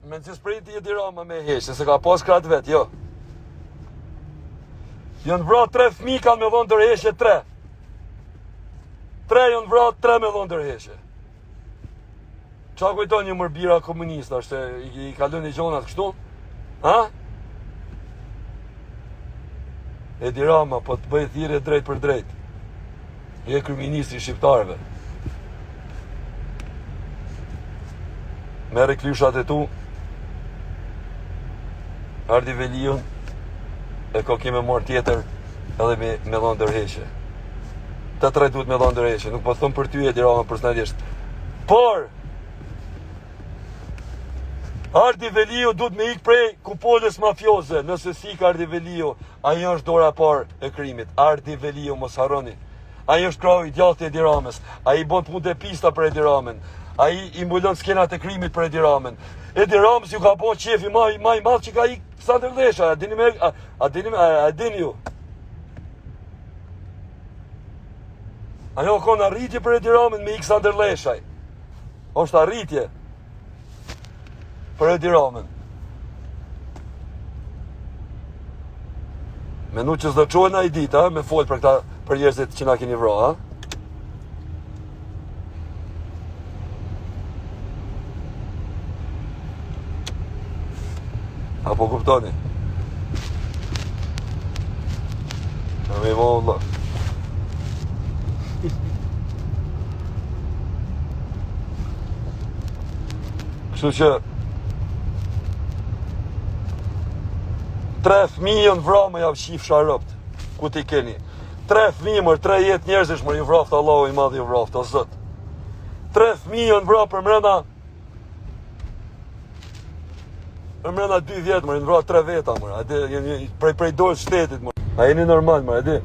Me në që spriti e dirama me heshe, se ka pas kratë vetë, jo. Jënë vra 3 fmi kanë me dhonë dërheshe 3. 3 jënë vra 3 me dhonë dërheshe. Qa kujton një mërbira komunista, është i kalun i gjonat kështu? Ha? E dirama, po të bëj thire drejt për drejt. Je kryeministri shqiptarëve. Mere klyshat e tu. Ardi Veliun. E ko kime morë tjetër. Edhe me dhonë dërheshe. Të 3 duhet me dhonë dërheshe. Nuk po thëmë për ty e dirama personalisht. Por Ardi Veliu duhet me ikë prej kupolës mafioze. Nëse si ka Ardi Veliu, ajo është dora parë e krimit. Ardi Veliu, mos harroni. Ajo është krau i djathtë e Diramës. Ai bën punë e pista për Edi Ramën. Ai i mbulon skenat e krimit për Edi Ramën. Edi Ramës ju ka bën qefi më i madh që ka ik Sander Lesha. A dini ju? Ajo ka në arritje për Edi Ramën me ik Sander Leshaj. Është arritje për Edi Ramën. Menu që s'do qohen a i ditë, me folë për këta, për njerëzit që na keni vra, ha? Apo kuptoni? Në me mo, Allah. Kështu që 3 fëmijë janë vra me javë shif sharopt. Ku ti keni? 3 fëmijë, mërë 3 jetë njerëzish, mërë ju vraftë Allahu i madhi ju vraftë, o zot. 3 fëmijë janë vra për mrena 2 vjetë, mërë, janë vra 3 veta, mërë. Prej dorë shtetit, mërë. A jeni normal, mërë,